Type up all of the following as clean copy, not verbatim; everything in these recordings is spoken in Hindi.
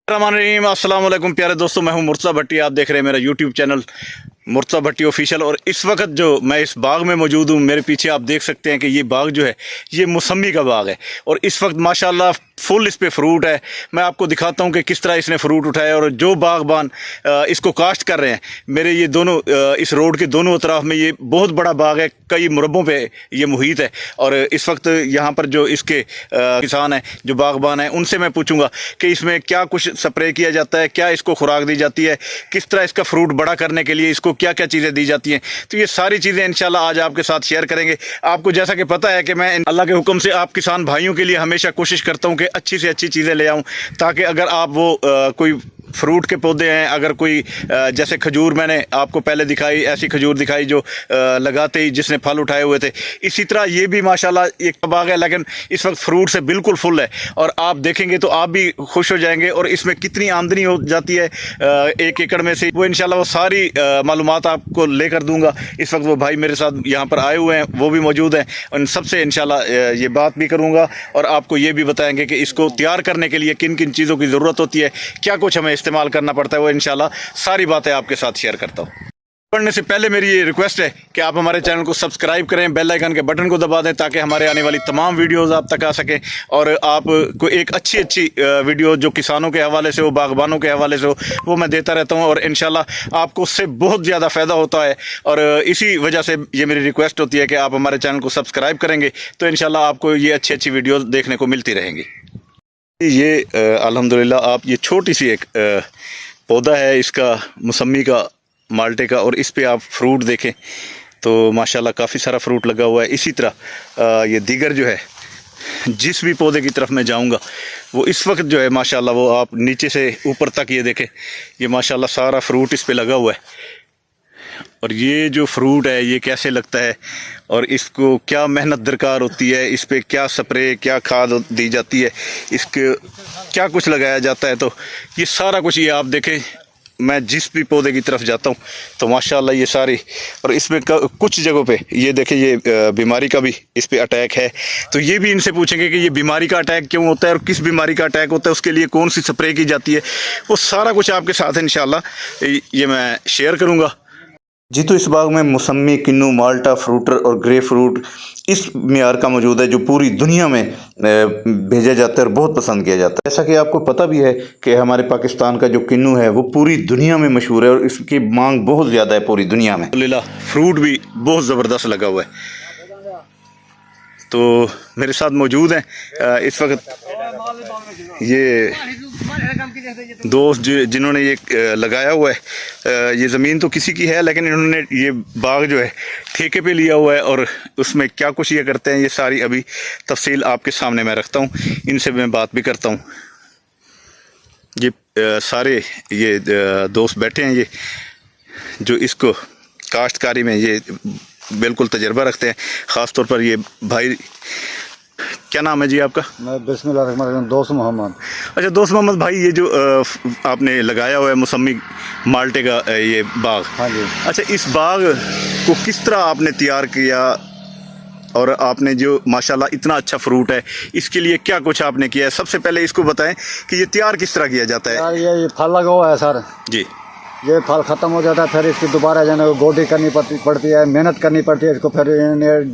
अस्सलाम वालेकुम प्यारे दोस्तों, मैं हूं मुर्तज़ा भट्टी। आप देख रहे हैं मेरा यूट्यूब चैनल मुर्तज़ा भट्टी ऑफिशियल। और इस वक्त जो मैं इस बाग में मौजूद हूं, मेरे पीछे आप देख सकते हैं कि ये बाग जो है ये मौसमी का बाग है। और इस वक्त माशाल्लाह फुल इस पे फ्रूट है। मैं आपको दिखाता हूं कि किस तरह इसने फ्रूट उठाया। और जो बागबान इसको काश्त कर रहे हैं, मेरे ये दोनों इस रोड के दोनों तरफ में ये बहुत बड़ा बाग है, कई मुरब्बों पे ये मुहित है। और इस वक्त यहाँ पर जो इसके किसान हैं, जो बागबान हैं, उनसे मैं पूछूंगा कि इसमें क्या कुछ स्प्रे किया जाता है, क्या इसको खुराक दी जाती है, किस तरह इसका फ्रूट बड़ा करने के लिए इसको क्या क्या चीज़ें दी जाती हैं। तो ये सारी चीज़ें इंशाल्लाह आज आपके साथ शेयर करेंगे। आपको जैसा कि पता है कि मैं अल्लाह के हुक्म से आप किसान भाइयों के लिए हमेशा कोशिश करता हूँ कि अच्छी से अच्छी चीज़ें ले आऊँ, ताकि अगर आप वो कोई फ्रूट के पौधे हैं, अगर कोई जैसे खजूर मैंने आपको पहले दिखाई, ऐसी खजूर दिखाई जो लगाते ही जिसने फल उठाए हुए थे, इसी तरह ये भी माशाल्लाह एक बाग है, लेकिन इस वक्त फ्रूट से बिल्कुल फुल है। और आप देखेंगे तो आप भी खुश हो जाएंगे। और इसमें कितनी आमदनी हो जाती है 1 एकड़ में से, वो इंशाल्लाह वो सारी मालूमात आपको लेकर दूंगा। इस वक्त वो भाई मेरे साथ यहाँ पर आए हुए हैं, वो भी मौजूद हैं। उन सबसे इंशाल्लाह ये बात भी करूँगा और आपको ये भी बताएंगे कि इसको तैयार करने के लिए किन किन चीज़ों की ज़रूरत होती है, क्या कुछ हमें इस्तेमाल करना पड़ता है, वो इंशाल्लाह सारी बातें आपके साथ शेयर करता हूँ। पढ़ने से पहले मेरी ये रिक्वेस्ट है कि आप हमारे चैनल को सब्सक्राइब करें, बेल आइकन के बटन को दबा दें, ताकि हमारे आने वाली तमाम वीडियोस आप तक आ सकें। और आपको एक अच्छी वीडियो जो किसानों के हवाले से हो, बागबानों के हवाले से हो, वो मैं देता रहता हूँ। और इंशाल्लाह आपको उससे बहुत ज़्यादा फ़ायदा होता है। और इसी वजह से ये मेरी रिक्वेस्ट होती है कि आप हमारे चैनल को सब्सक्राइब करेंगे तो इंशाल्लाह आपको ये अच्छी वीडियोज़ देखने को मिलती रहेंगी। ये अल्हम्दुलिल्लाह आप ये छोटी सी एक पौधा है इसका, मौसमी का, माल्टे का। और इस पे आप फ्रूट देखें तो माशाल्लाह काफ़ी सारा फ्रूट लगा हुआ है। इसी तरह ये दीगर जो है, जिस भी पौधे की तरफ मैं जाऊंगा वो इस वक्त जो है माशाल्लाह, वो आप नीचे से ऊपर तक ये देखें, ये माशाल्लाह सारा फ्रूट इस पे लगा हुआ है। और ये जो फ्रूट है ये कैसे लगता है और इसको क्या मेहनत दरकार होती है, इस पे क्या स्प्रे, क्या खाद दी जाती है, इसके क्या कुछ लगाया जाता है, तो ये सारा कुछ ये आप देखें। मैं जिस भी पौधे की तरफ जाता हूँ तो माशाल्लाह ये सारी, और इसमें कुछ जगहों पे ये देखें, ये बीमारी का भी इस पे अटैक है। तो ये भी इनसे पूछेंगे कि ये बीमारी का अटैक क्यों होता है और किस बीमारी का अटैक होता है, उसके लिए कौन सी स्प्रे की जाती है, वो सारा कुछ आपके साथ इंशाल्लाह ये मैं शेयर करूँगा जी। तो इस बाग में मौसमी, किन्नू, माल्टा, फ्रूटर और ग्रे फ्रूट इस मियार का मौजूद है, जो पूरी दुनिया में भेजा जाता है और बहुत पसंद किया जाता है। जैसा कि आपको पता भी है कि हमारे पाकिस्तान का जो किन्नू है वो पूरी दुनिया में मशहूर है और इसकी मांग बहुत ज़्यादा है पूरी दुनिया में। अल्हम्दुलिल्लाह फ्रूट भी बहुत ज़बरदस्त लगा हुआ है। तो मेरे साथ मौजूद हैं इस वक्त ये दोस्त जिन्होंने ये लगाया हुआ है। ये ज़मीन तो किसी की है, लेकिन इन्होंने ये बाग जो है ठेके पे लिया हुआ है। और उसमें क्या कुछ ये करते हैं, ये सारी अभी तफसील आपके सामने मैं रखता हूँ, इनसे मैं बात भी करता हूँ। ये सारे ये दोस्त बैठे हैं, ये जो इसको काश्तकारी में ये बिल्कुल तजर्बा रखते हैं। ख़ास तौर पर ये भाई, क्या नाम है जी आपका? मैं बिस्मिल्लाह दोस्त मोहम्मद। अच्छा दोस्त मोहम्मद भाई, ये जो आपने लगाया हुआ है मौसमी माल्टे का ये बाग, हाँ जी। अच्छा इस बाग को किस तरह आपने तैयार किया और आपने जो माशाल्लाह इतना अच्छा फ्रूट है, इसके लिए क्या कुछ आपने किया है? सबसे पहले इसको बताएं कि ये तैयार किस तरह किया जाता है। यार ये फल लगा हुआ है सर जी। ये फल ख़त्म हो जाता है, फिर इसकी दोबारा जो है गोडी करनी पड़ती है, मेहनत करनी पड़ती है, इसको फिर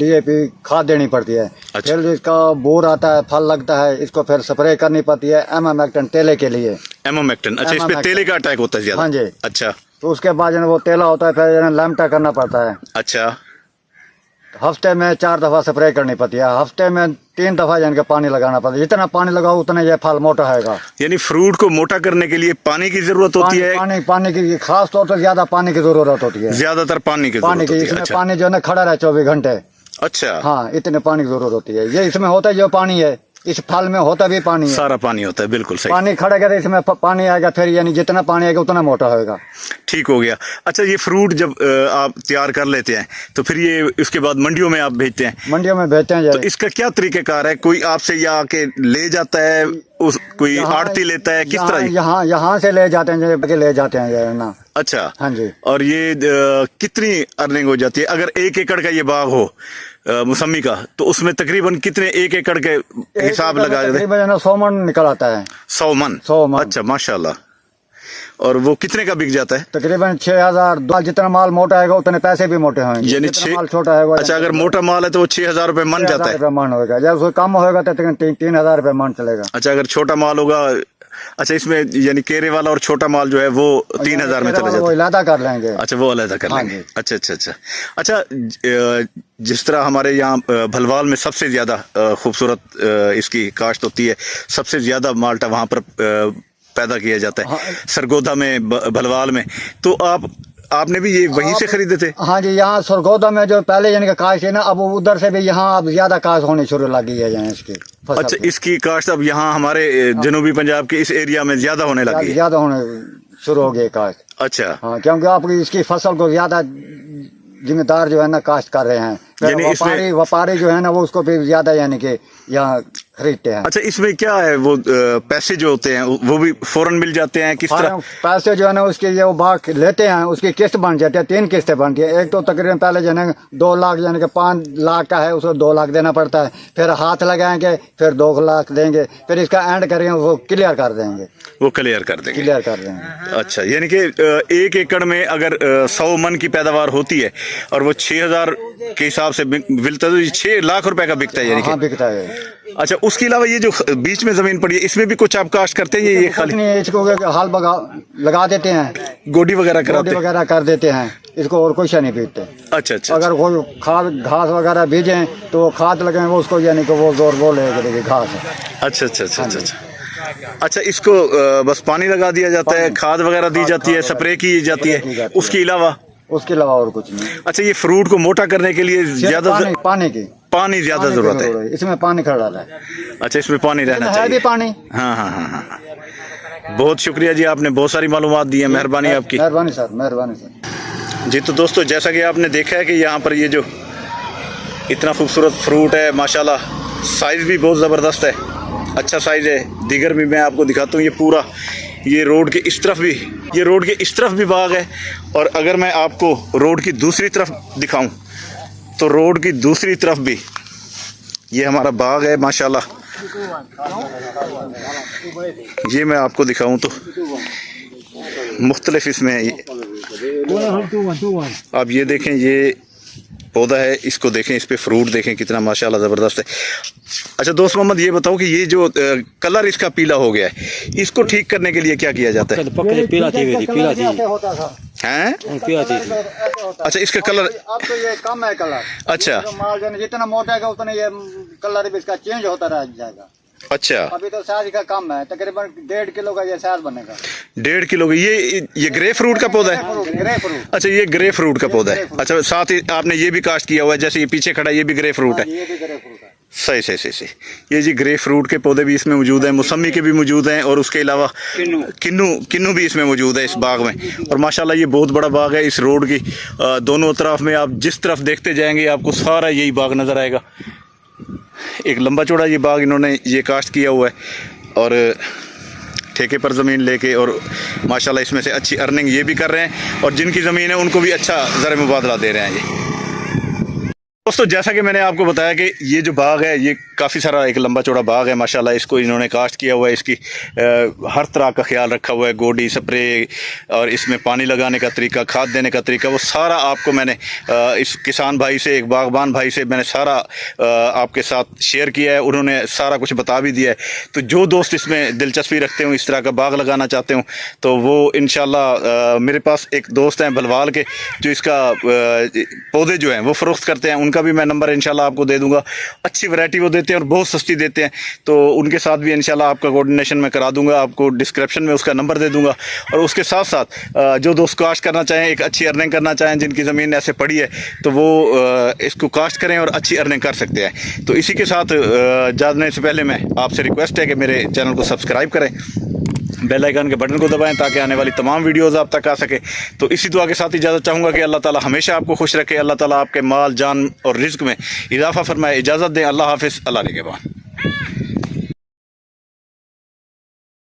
DAP खाद देनी पड़ती है। अच्छा। फिर इसका बोर आता है, फल लगता है, इसको फिर स्प्रे करनी पड़ती है एमामेक्टिन तेले के लिए। एमामेक्टिन, अच्छा इस पे तेले का अटैक होता है ज़्यादा? हाँ जी। अच्छा। तो उसके बाद जो है वो तेला होता है, फिर लैम्पटा करना पड़ता है। अच्छा। हफ्ते में 4 दफ़ा स्प्रे करनी पड़ती है, हफ्ते में 3 दफ़ा यानी पानी लगाना पड़ता है। जितना पानी लगाओ उतना ये फल मोटा होगा। यानी फ्रूट को मोटा करने के लिए पानी की जरूरत होती है? पानी की खास तौर पर ज्यादा पानी की जरूरत होती है। ज्यादातर पानी की जरूरत होती है। इसमें पानी जो है ना खड़ा रहे 24 घंटे। अच्छा। हाँ, इतने पानी की जरूरत होती है। ये इसमें होता है जो पानी है, इस फल में होता भी पानी है, सारा पानी होता है। बिल्कुल सही। पानी खड़ेगा तो इसमें पानी आएगा, फिर यानी जितना पानी आएगा उतना मोटा होगा। ठीक हो गया। अच्छा ये फ्रूट जब आप तैयार कर लेते हैं तो फिर ये उसके बाद मंडियों में आप भेजते हैं? मंडियों में भेजते हैं। तो इसका क्या तरीक़ाकार है? कोई आपसे या आके ले जाता है उस कोई आड़ती लेता है, किस तरह? यहाँ से ले जाते हैं, ले जाते हैं ना। अच्छा, हाँ जी। और ये कितनी अर्निंग हो जाती है अगर 1 एकड़ का ये बाग हो मौसमी का, तो उसमें तकरीबन कितने 1 एकड़ के हिसाब लगा देते? तकरीबन 100 मन निकल आता है। 100 मन? 100 मन। अच्छा, माशाल्लाह। और वो कितने का बिक जाता है? तकरीबन 6000। जितना माल मोटा है उतने पैसे भी मोटे होंगे, यानी माल छोटा है। अच्छा, अगर मोटा माल है तो वो 6000 रुपये मन जाता है? मन होगा। जब उसको कम होगा तो तकरीबन 3000 रुपये मन चलेगा। अच्छा, अगर छोटा माल होगा, अच्छा, इसमें यानी केरे वाला और छोटा माल जो है वो 3000 में चला जाता है? वो अलग कर लेंगे। अच्छा, वो अलग कर लेंगे। अच्छा अच्छा अच्छा अच्छा। जिस तरह हमारे यहाँ भलवाल में सबसे ज्यादा खूबसूरत इसकी काश्त होती है, सबसे ज्यादा माल्टा वहाँ पर पैदा किया जाता है, सरगोधा में, भलवाल में, तो आपने भी ये वहीं से खरीदे थे? हाँ जी, यहाँ सरगोधा में जो पहले यानी कि काश्त है ना, अब उधर से भी यहाँ अब ज्यादा काश्त होनी शुरू लगी है यहाँ इसकी। अच्छा, इसकी काश्त अब यहाँ हमारे जनूबी पंजाब के इस एरिया में ज्यादा होने लगी? ज्यादा होने शुरू हो गई काश्त। अच्छा, हाँ, क्योंकि आप इसकी फसल को ज्यादा जिम्मेदार जो है ना काश्त कर रहे हैं, व्यापारी जो है ना वो उसको भी ज्यादा यानी कि यहाँ खरीदते हैं। अच्छा, इसमें क्या है, वो पैसे जो होते हैं वो भी फौरन मिल जाते हैं, किस तरह? पैसे जो है ना उसके ये बाग लेते हैं, उसकी किस्त बन जाती है, 3 किस्तें बनती है। एक तो तकरीबन पहले जो है 2 लाख यानी कि 5 लाख का है, उसको 2 लाख देना पड़ता है, फिर हाथ लगाएंगे, फिर 2 लाख देंगे, फिर इसका एंड करेंगे, वो क्लियर कर देंगे। वो क्लियर कर देंगे। अच्छा, यानी कि 1 एकड़ में अगर 100 मन की पैदावार होती है और वो 6000 के हिसाब से मिलता है, तो 6 लाख रुपए का बिकता है यानी कि? बिकता है। अच्छा, उसके अलावा ये जो बीच में जमीन पड़ी है, इसमें भी कुछ आप काश्त करते हैं? ये खाली इसको हाल लगा देते हैं, गोडी वगैरह कर देते हैं, इसको और कुछ नहीं बीतते। अच्छा अच्छा। अगर कोई खाद घास वगैरह बीजे तो खाद लगे वो उसको यानी कि वो जोर वो लेके घास। अच्छा अच्छा अच्छा अच्छा। अच्छा, इसको बस पानी लगा दिया जाता है, खाद वगैरह दी जाती है, स्प्रे की जाती है, उसके अलावा और कुछ नहीं। अच्छा, ये फ्रूट को मोटा करने के लिए ज्यादा पानी ज्यादा जरूरत है? इसमें पानी खड़ा है। अच्छा, इसमें पानी रहना चाहिए। पानी। हाँ हाँ हाँ हाँ। बहुत शुक्रिया जी, आपने बहुत सारी मालूमात दी है, मेहरबानी आपकी। मेहरबानी सर। जी, तो दोस्तों, जैसा कि आपने देखा है कि यहाँ पर ये जो इतना खूबसूरत फ्रूट है, माशाल्लाह, साइज भी बहुत ज़बरदस्त है, अच्छा साइज है। दीगर भी मैं आपको दिखाता हूँ। ये पूरा ये रोड के इस तरफ भी बाग है, और अगर मैं आपको रोड की दूसरी तरफ दिखाऊं तो रोड की दूसरी तरफ भी ये हमारा बाग है माशाल्लाह। ये मैं आपको दिखाऊं तो मुख्तलिफ इसमें आप ये देखें, ये पौधा है, इसको देखें, इस पे फ्रूट देखें कितना माशाल्लाह ज़बरदस्त है। अच्छा दोस्त मोहम्मद, ये बताओ कि ये जो कलर इसका पीला हो गया है, इसको ठीक करने के लिए क्या किया जाता है? पीला थी हैं? अच्छा, इसका कलर अब तो ये कम है कलर। अच्छा, माल जितना मोटा है उतना ये कलर भी इसका चेंज होता रह जाएगा। अच्छा, अभी तो साइज का कम है, तकरीबन 1.5 किलो का ये साइज बनेगा। 1.5 किलो का? ये ग्रे फ्रूट का पौधा है? Grey fruit. अच्छा, ये ग्रे फ्रूट का पौधा है। अच्छा, साथ ही आपने ये भी काश्त किया हुआ है, जैसे ये पीछे खड़ा है, ये भी ग्रे फ्रूट है? ये भी ग्रे फ्रूट है। सही सही सही सही। ये जी ग्रे फ्रूट के पौधे भी इसमें मौजूद हैं, मौसमी के भी मौजूद हैं, और उसके अलावा किन्नू भी इसमें मौजूद है इस बाग में। और माशाल्लाह ये बहुत बड़ा बाग है। इस रोड की दोनों तरफ में आप जिस तरफ देखते जाएंगे आपको सारा यही बाग नज़र आएगा। एक लंबा चौड़ा ये बाग इन्होंने ये काश्त किया हुआ है, और ठेके पर ज़मीन लेके, और माशाल्लाह इसमें से अच्छी अर्निंग ये भी कर रहे हैं, और जिनकी ज़मीन है उनको भी अच्छा ज़र मुबादला दे रहे हैं ये। दोस्तों, जैसा कि मैंने आपको बताया कि ये जो बाग है ये काफ़ी सारा एक लंबा चौड़ा बाग है माशाल्लाह। इसको इन्होंने काश्त किया हुआ है, इसकी हर तरह का ख्याल रखा हुआ है, गोडी, स्प्रे, और इसमें पानी लगाने का तरीका, खाद देने का तरीका, वो सारा आपको मैंने इस किसान भाई से, एक बागबान भाई से मैंने सारा आपके साथ शेयर किया है। उन्होंने सारा कुछ बता भी दिया है। तो जो दोस्त इसमें दिलचस्पी रखते हो, इस तरह का बाग लगाना चाहते हो, तो वो इंशाल्लाह मेरे पास एक दोस्त हैं भलवाल के, जो इसका पौधे जो हैं वो फ़रोख्त करते हैं। उनका भी मैं नंबर इंशाल्लाह आपको दे दूंगा। अच्छी वैरायटी वो देते हैं और बहुत सस्ती देते हैं, तो उनके साथ भी इंशाल्लाह आपका कोऑर्डिनेशन मैं करा दूंगा। आपको डिस्क्रिप्शन में उसका नंबर दे दूंगा। और उसके साथ साथ जो दोस्त काश्त करना चाहें, एक अच्छी अर्निंग करना चाहें, जिनकी ज़मीन ऐसे पड़ी है, तो वो इसको काश्त करें और अच्छी अर्निंग कर सकते हैं। तो इसी के साथ जाने से पहले मैं आपसे रिक्वेस्ट है कि मेरे चैनल को सब्सक्राइब करें, बेल आइकन के बटन को दबाएं, ताकि आने वाली तमाम वीडियोस आप तक आ सके। तो इसी दुआ के साथ इजाज़त चाहूँगा कि अल्लाह ताला हमेशा आपको खुश रखे, अल्लाह ताला आपके माल, जान और रिज़्क़ में इजाफ़ा फरमाए। इजाज़त दें। अल्लाह हाफ़िज़। अल्लाह निगहबान।